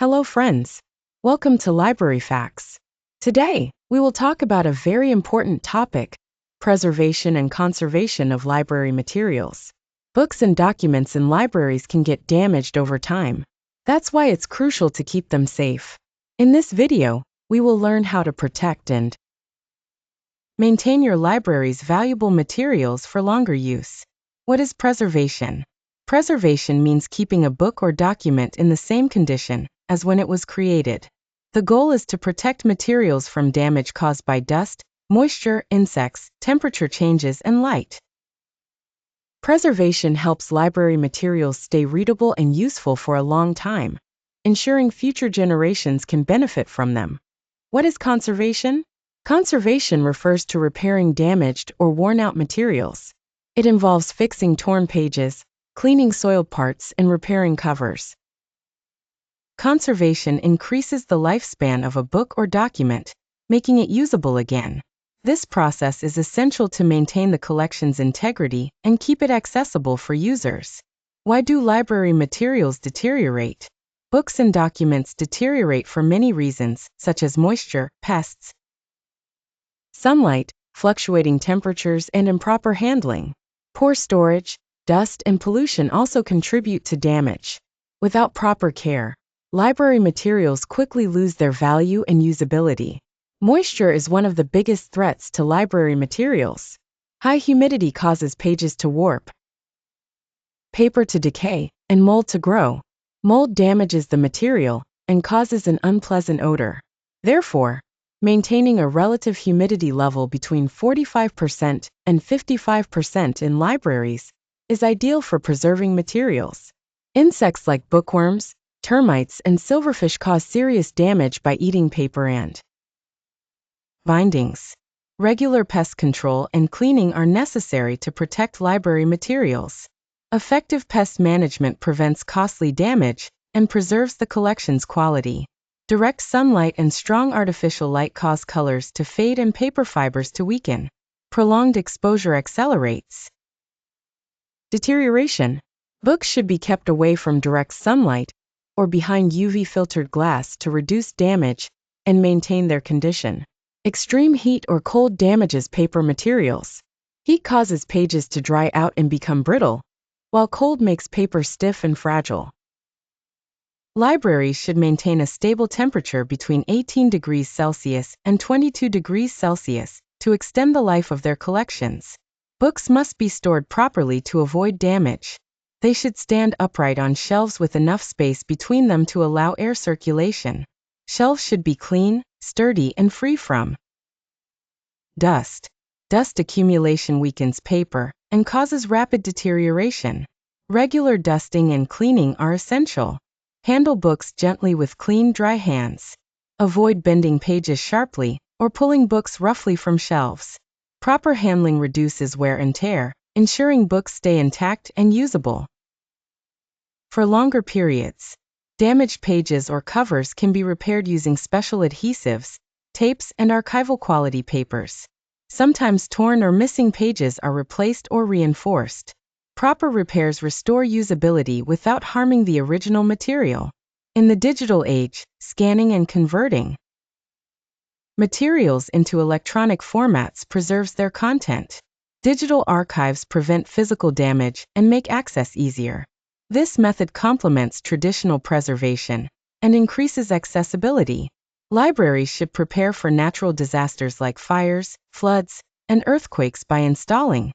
Hello, friends. Welcome to Library Facts. Today, we will talk about a very important topic: preservation and conservation of library materials. Books and documents in libraries can get damaged over time. That's why it's crucial to keep them safe. In this video, we will learn how to protect and maintain your library's valuable materials for longer use. What is preservation? Preservation means keeping a book or document in the same condition as when it was created. The goal is to protect materials from damage caused by dust, moisture, insects, temperature changes, and light. Preservation helps library materials stay readable and useful for a long time, ensuring future generations can benefit from them. What is conservation? Conservation refers to repairing damaged or worn-out materials. It involves fixing torn pages, cleaning soiled parts, and repairing covers. Conservation increases the lifespan of a book or document, making it usable again. This process is essential to maintain the collection's integrity and keep it accessible for users. Why do library materials deteriorate? Books and documents deteriorate for many reasons, such as moisture, pests, sunlight, fluctuating temperatures, and improper handling. Poor storage, dust, and pollution also contribute to damage. Without proper care, library materials quickly lose their value and usability. Moisture is one of the biggest threats to library materials. High humidity causes pages to warp, paper to decay, and mold to grow. Mold damages the material and causes an unpleasant odor. Therefore, maintaining a relative humidity level between 45% and 55% in libraries is ideal for preserving materials. Insects like bookworms, termites, and silverfish cause serious damage by eating paper and bindings. Regular pest control and cleaning are necessary to protect library materials. Effective pest management prevents costly damage and preserves the collection's quality. Direct sunlight and strong artificial light cause colors to fade and paper fibers to weaken. Prolonged exposure accelerates deterioration. Books should be kept away from direct sunlight or behind UV-filtered glass to reduce damage and maintain their condition. Extreme heat or cold damages paper materials. Heat causes pages to dry out and become brittle, while cold makes paper stiff and fragile. Libraries should maintain a stable temperature between 18 degrees Celsius and 22 degrees Celsius to extend the life of their collections. Books must be stored properly to avoid damage. They should stand upright on shelves with enough space between them to allow air circulation. Shelves should be clean, sturdy, and free from dust. Dust accumulation weakens paper and causes rapid deterioration. Regular dusting and cleaning are essential. Handle books gently with clean, dry hands. Avoid bending pages sharply or pulling books roughly from shelves. Proper handling reduces wear and tear, ensuring books stay intact and usable for longer periods. Damaged pages or covers can be repaired using special adhesives, tapes, and archival quality papers. Sometimes torn or missing pages are replaced or reinforced. Proper repairs restore usability without harming the original material. In the digital age, scanning and converting materials into electronic formats preserves their content. Digital archives prevent physical damage and make access easier. This method complements traditional preservation and increases accessibility. Libraries should prepare for natural disasters like fires, floods, and earthquakes by installing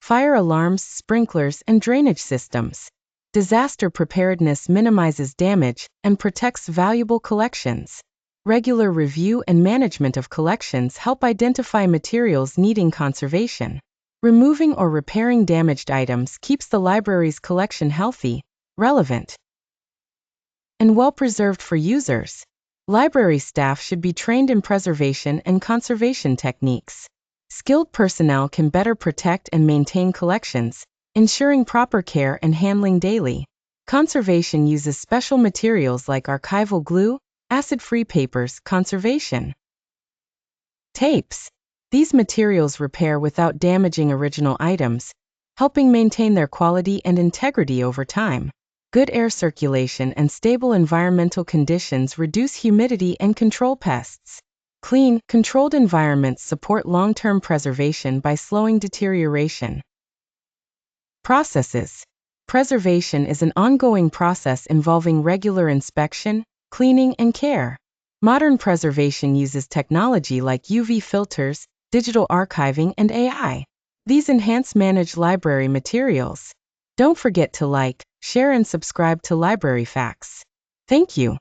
fire alarms, sprinklers, and drainage systems. Disaster preparedness minimizes damage and protects valuable collections. Regular review and management of collections help identify materials needing conservation. Removing or repairing damaged items keeps the library's collection healthy, relevant, and well-preserved for users. Library staff should be trained in preservation and conservation techniques. Skilled personnel can better protect and maintain collections, ensuring proper care and handling daily. Conservation uses special materials like archival glue, acid-free papers, conservation tapes. These materials repair without damaging original items, helping maintain their quality and integrity over time. Good air circulation and stable environmental conditions reduce humidity and control pests. Clean, controlled environments support long-term preservation by slowing deterioration. Processes. Preservation is an ongoing process involving regular inspection, cleaning, and care. Modern preservation uses technology like UV filters, digital archiving, and AI. These enhance managed library materials. Don't forget to like, share, and subscribe to Library Facts. Thank you.